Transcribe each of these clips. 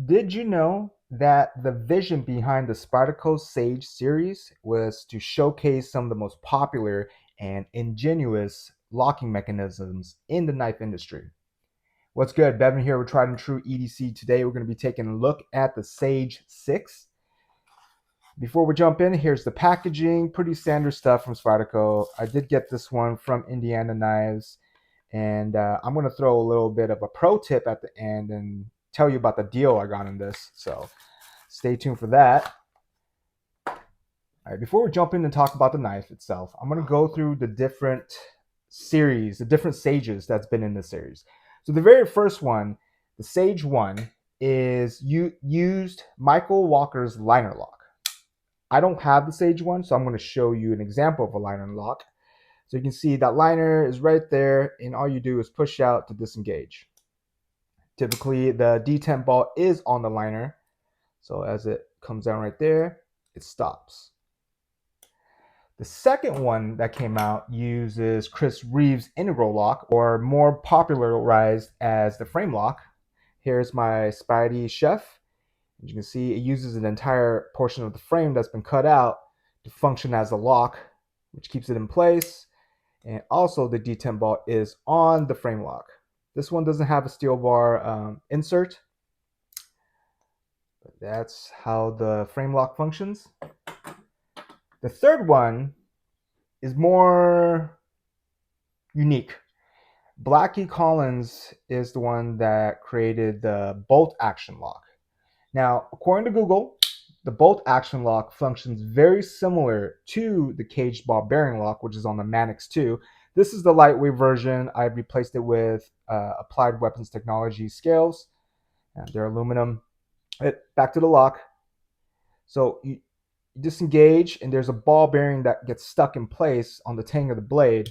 Did you know that the vision behind the Spyderco Sage series was to showcase some of the most popular and ingenious locking mechanisms in the knife industry? What's good? Bevan here with Tried and True EDC. Today we're going to be taking a look at the Sage 6. Before we jump in, here's the packaging. Pretty standard stuff from Spyderco. I did get this one from Indiana Knives. And I'm going to throw a little bit of a pro tip at the end and tell you about the deal I got on this. So stay tuned for that. All right, before we jump in and talk about the knife itself, I'm going to go through the different series, the different Sages that's been in this series. So the very first one, the Sage 1, is used Michael Walker's liner lock. I don't have the Sage 1, so I'm going to show you an example of a liner lock. So you can see that liner is right there, and all you do is push out to disengage. Typically, the D10 ball is on the liner, so as it comes down right there, it stops. The second one that came out uses Chris Reeves' integral lock, or more popularized as the frame lock. Here's my Spidey Chef. As you can see, it uses an entire portion of the frame that's been cut out to function as a lock, which keeps it in place. And also the D10 ball is on the frame lock. This one doesn't have a steel bar insert, but that's how the frame lock functions. The third one is more unique. Blackie Collins is the one that created the bolt action lock. Now, according to Google, the bolt action lock functions very similar to the caged ball bearing lock, which is on the Manix 2. This is the lightweight version. I replaced it with Applied Weapons Technology scales. And they're aluminum. Back to the lock. So you disengage, and there's a ball bearing that gets stuck in place on the tang of the blade.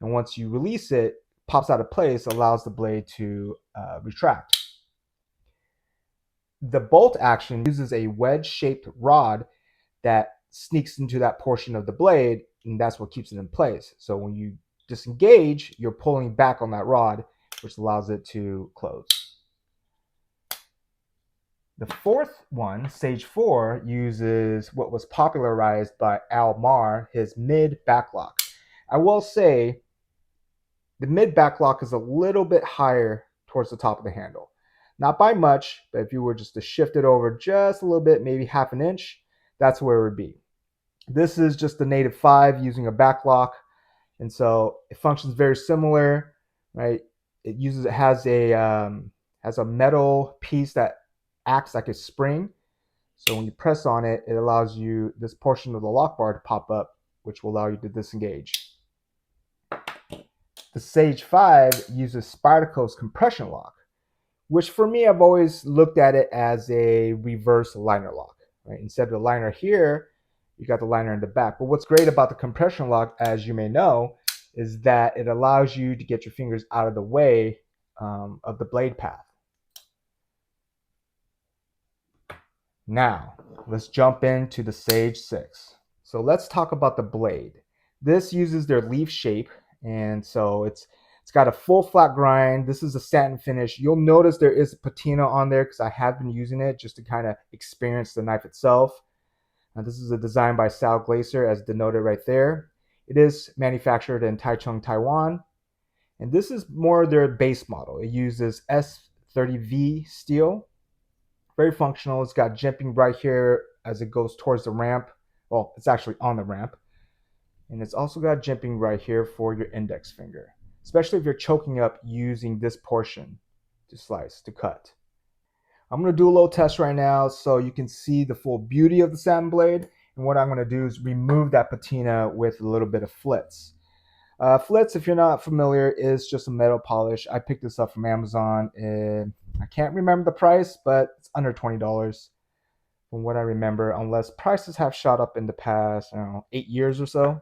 And once you release it, pops out of place, allows the blade to retract. The bolt action uses a wedge-shaped rod that sneaks into that portion of the blade, and that's what keeps it in place. So when you disengage, you're pulling back on that rod, which allows it to close. The fourth one, Sage 4, uses what was popularized by Al Marr, his mid backlock. I will say the mid backlock is a little bit higher towards the top of the handle. Not by much, but if you were just to shift it over just a little bit, maybe half an inch, that's where it would be. This is just the native 5 using a backlock, and so it functions very similar, right? It has a metal piece that acts like a spring. So when you press on it, it allows you this portion of the lock bar to pop up, which will allow you to disengage. The Sage 5 uses Spyderco's compression lock, which for me, I've always looked at it as a reverse liner lock. Right? Instead of the liner here, you got the liner in the back. But what's great about the compression lock, as you may know, is that it allows you to get your fingers out of the way of the blade path. Now, let's jump into the Sage 6. So let's talk about the blade. This uses their leaf shape, and so it's got a full flat grind. This is a satin finish. You'll notice there is a patina on there because I have been using it just to kind of experience the knife itself. Now, this is a design by Sal Glaser, as denoted right there. It is manufactured in Taichung, Taiwan. And this is more their base model. It uses S30V steel. Very functional. It's got jimping right here as it goes towards the ramp. Well, it's actually on the ramp. And it's also got jimping right here for your index finger, especially if you're choking up using this portion to slice, to cut. I'm going to do a little test right now so you can see the full beauty of the satin blade. And what I'm going to do is remove that patina with a little bit of Flitz. Flitz, if you're not familiar, is just a metal polish. I picked this up from Amazon, and I can't remember the price, but it's under $20 from what I remember, unless prices have shot up in the past, 8 years or so.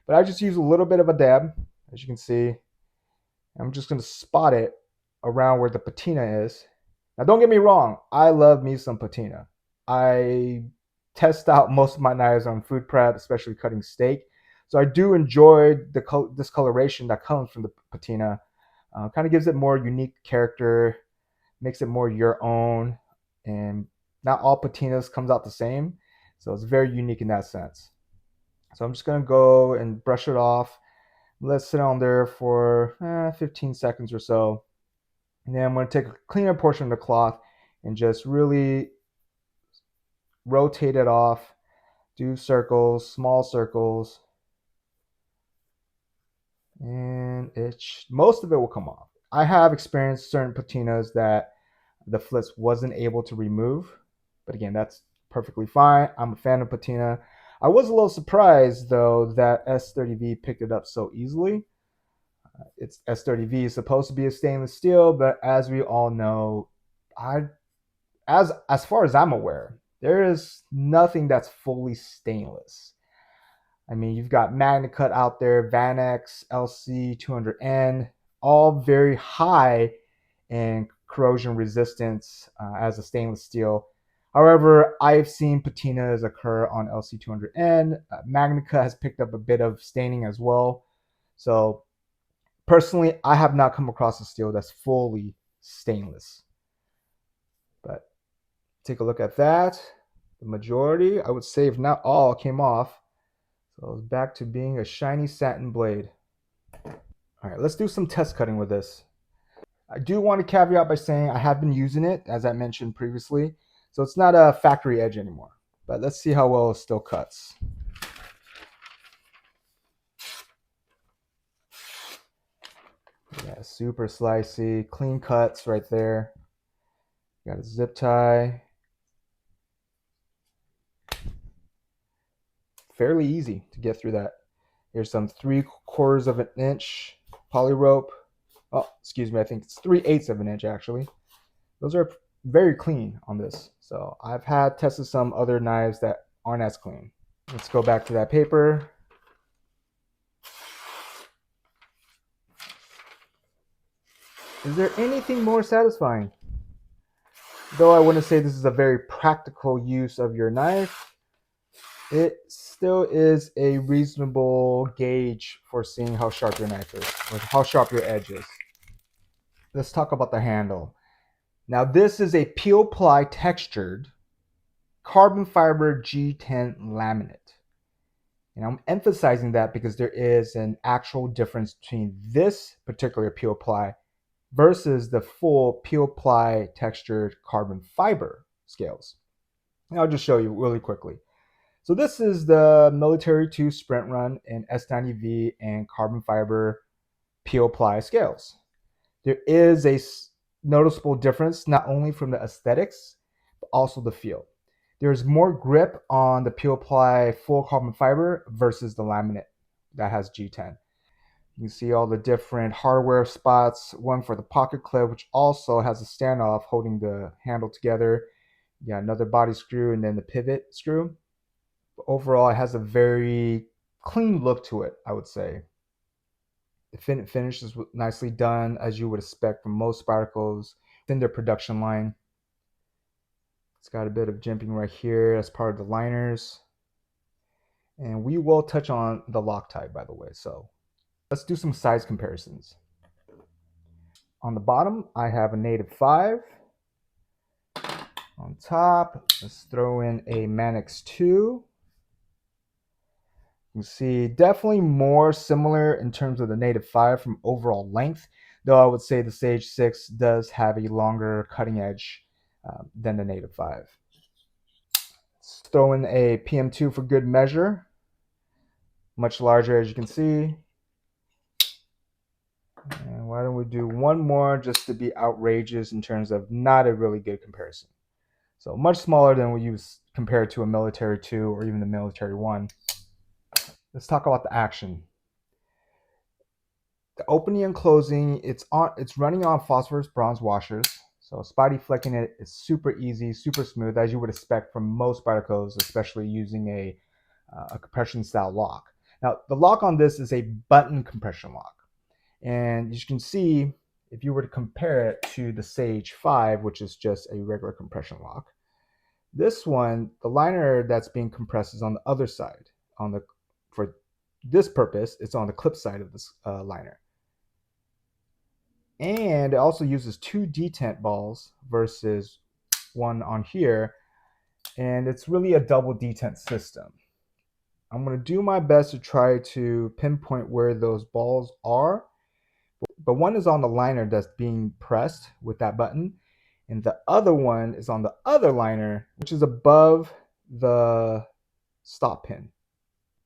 But I just use a little bit of a dab, as you can see. I'm just going to spot it around where the patina is. Now, don't get me wrong. I love me some patina. I test out most of my knives on food prep, especially cutting steak. So I do enjoy the discoloration that comes from the patina. Kind of gives it more unique character, makes it more your own. and not all patinas comes out the same. So it's very unique in that sense. So I'm just going to go and brush it off. Let it sit on there for 15 seconds or so. And then I'm going to take a cleaner portion of the cloth and just really rotate it off. Do circles, small circles. And most of it will come off. I have experienced certain patinas that the Flitz wasn't able to remove. But again, that's perfectly fine. I'm a fan of patina. I was a little surprised, though, that S30V picked it up so easily. It's S30V is supposed to be a stainless steel, but as we all know, as far as I'm aware, there is nothing that's fully stainless. I mean, you've got MagnaCut out there, Vanex, LC200N, all very high in corrosion resistance as a stainless steel. However, I've seen patinas occur on LC200N. MagnaCut has picked up a bit of staining as well. So personally, I have not come across a steel that's fully stainless. But take a look at that. The majority, I would say if not all, came off. So it's back to being a shiny satin blade. All right, let's do some test cutting with this. I do want to caveat by saying I have been using it, as I mentioned previously. So it's not a factory edge anymore. But let's see how well it still cuts. Yeah, super slicey, clean cuts right there. Got a zip tie. Fairly easy to get through that. Here's some 3/4 of an inch poly rope. Oh, excuse me, I think it's 3/8 of an inch actually. Those are very clean on this. So I've had tested some other knives that aren't as clean. Let's go back to that paper. Is there anything more satisfying? Though I wouldn't say this is a very practical use of your knife, it still is a reasonable gauge for seeing how sharp your knife is, or how sharp your edge is. Let's talk about the handle. Now this is a peel ply textured carbon fiber G10 laminate. And I'm emphasizing that because there is an actual difference between this particular peel ply versus the full peel ply textured carbon fiber scales. And I'll just show you really quickly. So this is the Military 2 Sprint Run in S90V and carbon fiber peel ply scales. There is a noticeable difference not only from the aesthetics, but also the feel. There's more grip on the peel ply full carbon fiber versus the laminate that has G10. You can see all the different hardware spots, one for the pocket clip, which also has a standoff holding the handle together. Yeah, another body screw and then the pivot screw. But overall, it has a very clean look to it, I would say. The finish is nicely done, as you would expect from most Spydercos in their production line. It's got a bit of jimping right here as part of the liners. And we will touch on the Loctite, by the way. So let's do some size comparisons. On the bottom, I have a native 5. On top, let's throw in a Manix 2. You can see definitely more similar in terms of the native 5 from overall length, though I would say the Sage 6 does have a longer cutting edge than the native 5. Let's throw in a PM2 for good measure. Much larger, as you can see. And why don't we do one more just to be outrageous in terms of not a really good comparison. So much smaller than we use compared to a Military 2 or even the Military 1. Let's talk about the action. The opening and closing, it's running on phosphorus bronze washers. So Spidey flecking it is super easy, super smooth, as you would expect from most Spydercos, especially using a compression style lock. Now the lock on this is a button compression lock. And as you can see, if you were to compare it to the Sage 5, which is just a regular compression lock, this one, the liner that's being compressed is on the other side. For this purpose, it's on the clip side of this liner. And it also uses 2 detent balls versus one on here, and it's really a double detent system. I'm going to do my best to try to pinpoint where those balls are, but one is on the liner that's being pressed with that button, and the other one is on the other liner, which is above the stop pin.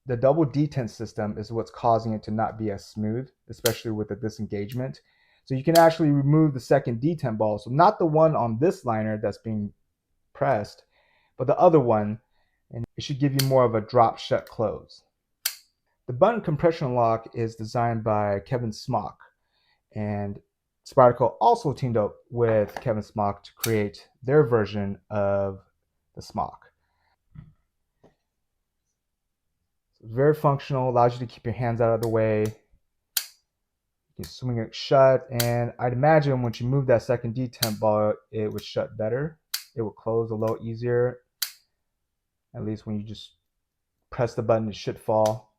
The double detent system is what's causing it to not be as smooth, especially with the disengagement. So you can actually remove the second detent ball. So not the one on this liner that's being pressed, but the other one, and it should give you more of a drop shut close. The button compression lock is designed by Kevin Smock, and Spyderco also teamed up with Kevin Smock to create their version of the Smock. It's very functional, allows you to keep your hands out of the way. You can swing it shut, and I'd imagine once you move that second detent ball, it would shut better. It would close a little easier. At least when you just press the button, it should fall.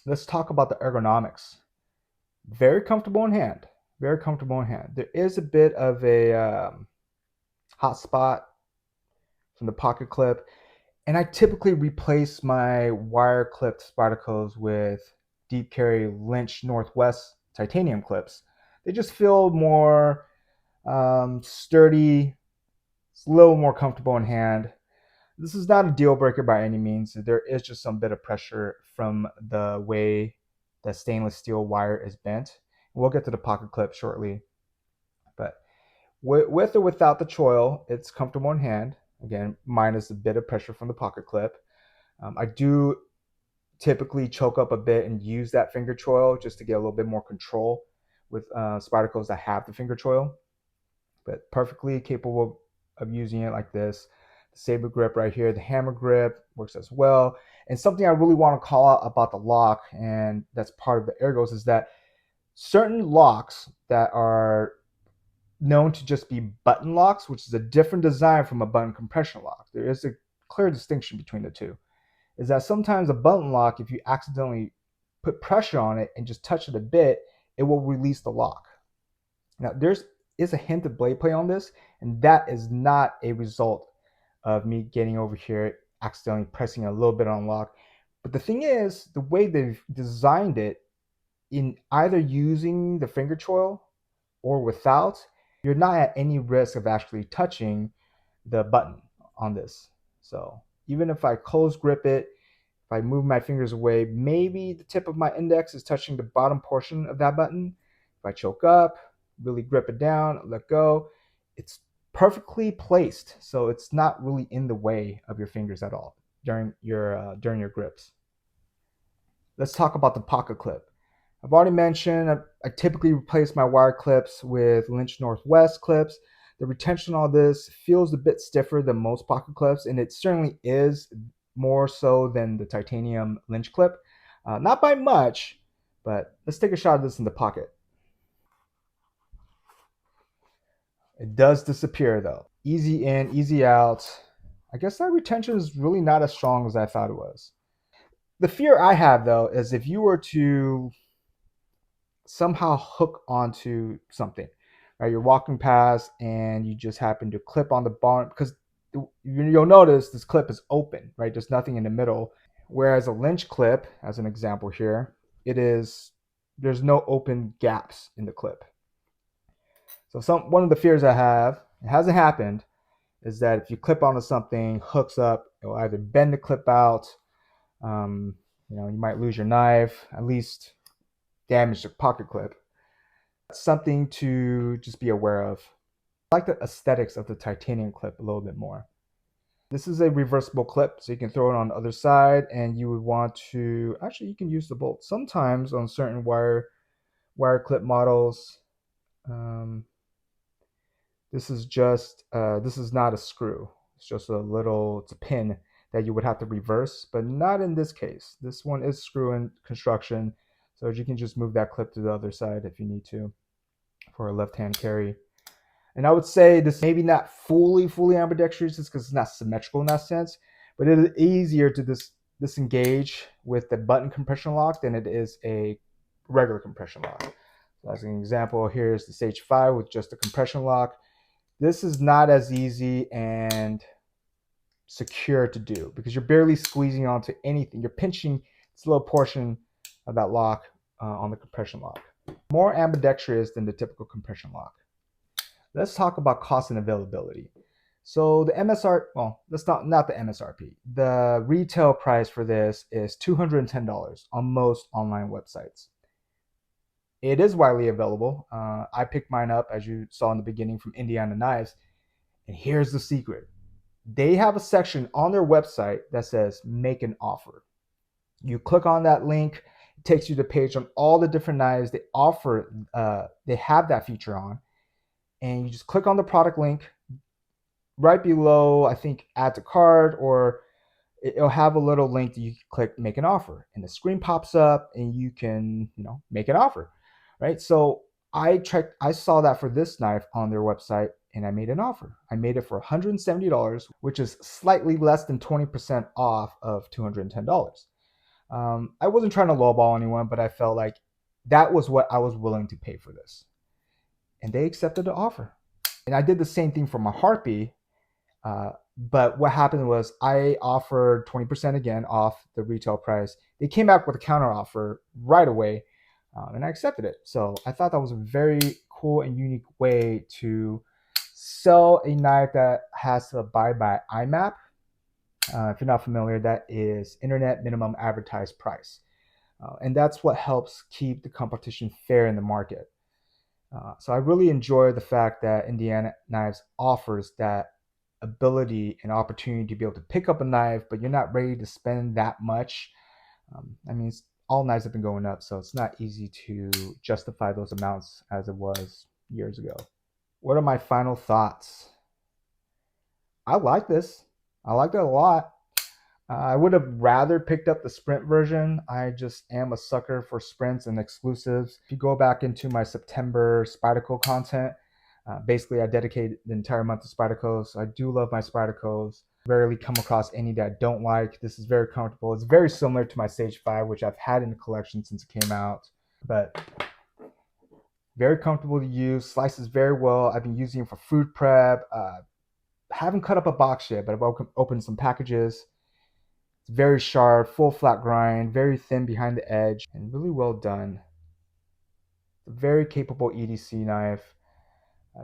Let's talk about the ergonomics. Very comfortable in hand. Very comfortable in hand. There is a bit of a hot spot from the pocket clip, and I typically replace my wire clipped Spydercos with deep carry Lynch Northwest titanium clips. They just feel more sturdy. It's a little more comfortable in hand. This is not a deal breaker by any means. There is just some bit of pressure from the way the stainless steel wire is bent. We'll get to the pocket clip shortly. But with or without the choil, it's comfortable in hand. Again, minus a bit of pressure from the pocket clip. I do typically choke up a bit and use that finger choil just to get a little bit more control with Spydercos that have the finger choil. But perfectly capable of using it like this. The saber grip right here, the hammer grip works as well. And something I really want to call out about the lock, and that's part of the Ergos, is that certain locks that are known to just be button locks, which is a different design from a button compression lock. There is a clear distinction between the two. Is that sometimes a button lock, if you accidentally put pressure on it and just touch it a bit, it will release the lock. Now, there's is a hint of blade play on this, and that is not a result of me getting over here accidentally pressing a little bit on lock. But the thing is, the way they've designed it, in either using the finger choil or without, you're not at any risk of actually touching the button on this. So even if I close grip it, if I move my fingers away, maybe the tip of my index is touching the bottom portion of that button. If I choke up, really grip it down, let go, it's perfectly placed. So it's not really in the way of your fingers at all during your grips. Let's talk about the pocket clip. I've already mentioned I typically replace my wire clips with Lynch Northwest clips. The retention on this feels a bit stiffer than most pocket clips, and it certainly is more so than the titanium Lynch clip. Not by much, but let's take a shot of this in the pocket. It does disappear though. Easy in, easy out. I guess that retention is really not as strong as I thought it was. The fear I have though is if you were to somehow hook onto something, right? You're walking past and you just happen to clip on the bottom, because you'll notice this clip is open, right? There's nothing in the middle. Whereas a Lynch clip, as an example here, there's no open gaps in the clip. So one of the fears I have, it hasn't happened, is that if you clip onto something, hooks up, it will either bend the clip out, you might lose your knife, at least damage the pocket clip. Something to just be aware of. I like the aesthetics of the titanium clip a little bit more. This is a reversible clip, so you can throw it on the other side, and you would want to, actually you can use the bolt. Sometimes on certain wire clip models, this is not a screw. It's just it's a pin that you would have to reverse, but not in this case. This one is screw in construction, so you can just move that clip to the other side if you need to for a left-hand carry. And I would say this maybe not fully ambidextrous just because it's not symmetrical in that sense, but it is easier to disengage with the button compression lock than it is a regular compression lock. So as an example, here's the Sage 5 with just a compression lock. This is not as easy and secure to do because you're barely squeezing onto anything. You're pinching this little portion of that lock on the compression lock. More ambidextrous than the typical compression lock. Let's talk about cost and availability. So the MSR, well, that's not the MSRP. The retail price for this is $210 on most online websites. It is widely available. I picked mine up, as you saw in the beginning, from Indiana Knives. And here's the secret. They have a section on their website that says make an offer. You click on that link, it takes you to the page on all the different knives they offer. They have that feature on. And you just click on the product link. Right below, I think, add to cart, or it'll have a little link that you can click make an offer, and the screen pops up and you can, make an offer, right? So I saw that for this knife on their website and I made an offer. I made it for $170, which is slightly less than 20% off of $210. I wasn't trying to lowball anyone, but I felt like that was what I was willing to pay for this. And they accepted the offer. And I did the same thing for my Harpy. But what happened was I offered 20% again off the retail price. They came back with a counter offer right away, and I accepted it. So I thought that was a very cool and unique way to sell a knife that has to abide by IMAP. If you're not familiar, that is Internet Minimum Advertised Price. And that's what helps keep the competition fair in the market. So I really enjoy the fact that Indiana Knives offers that ability and opportunity to be able to pick up a knife, but you're not ready to spend that much. All knives have been going up, so it's not easy to justify those amounts as it was years ago. What are my final thoughts? I like this. I liked it a lot. I would have rather picked up the Sprint version. I just am a sucker for sprints and exclusives. If you go back into my September Spyderco content, basically I dedicate the entire month to Spydercos. So I do love my Spydercos. Rarely come across any that I don't like. This is very comfortable. It's very similar to my Sage 5, which I've had in the collection since it came out. But very comfortable to use, slices very well. I've been using it for food prep. Haven't cut up a box yet, but I've opened some packages. It's very sharp, full flat grind, very thin behind the edge, and really well done. It's a very capable EDC knife.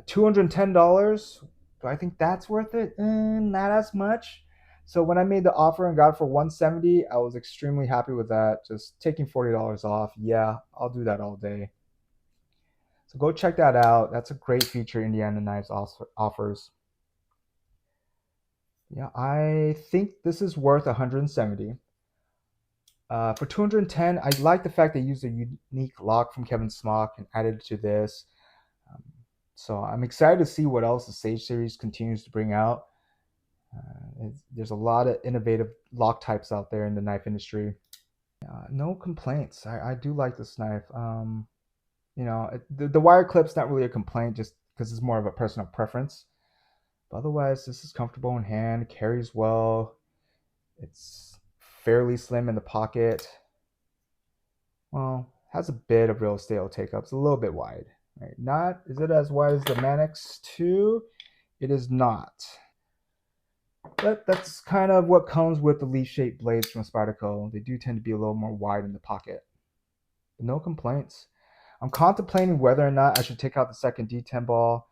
$210, do I think that's worth it? Not as much. So when I made the offer and got it for $170, I was extremely happy with that. Just taking $40 off. Yeah, I'll do that all day. So go check that out. That's a great feature Indiana Knives offers. Yeah, I think this is worth $170. For $210, I like the fact they used a unique lock from Kevin Smock and added it to this. So I'm excited to see what else the Sage series continues to bring out. There's a lot of innovative lock types out there in the knife industry. No complaints. I do like this knife. The wire clip's not really a complaint just because it's more of a personal preference. But otherwise, this is comfortable in hand, carries well. It's fairly slim in the pocket. Well, has a bit of real estate it'll take up. It's a little bit wide. Right? Is it as wide as the Manix 2? It is not. But that's kind of what comes with the leaf-shaped blades from Spyderco. They do tend to be a little more wide in the pocket. But no complaints. I'm contemplating whether or not I should take out the second D10 ball.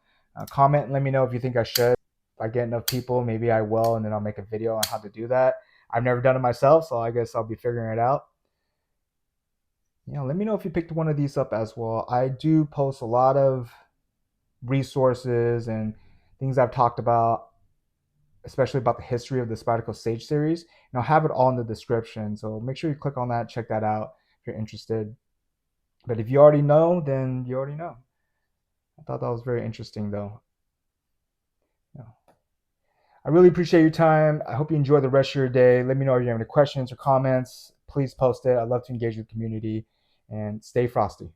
Comment and let me know if you think I should. If I get enough people, maybe I will, and then I'll make a video on how to do that. I've never done it myself, so I guess I'll be figuring it out. Let me know if you picked one of these up as well. I do post a lot of resources and things I've talked about, especially about the history of the Spyderco Sage series. And I'll have it all in the description, so make sure you click on that, check that out if you're interested. But if you already know, then you already know. I thought that was very interesting, though. I really appreciate your time. I hope you enjoy the rest of your day. Let me know if you have any questions or comments. Please post it. I'd love to engage with the community. And stay frosty.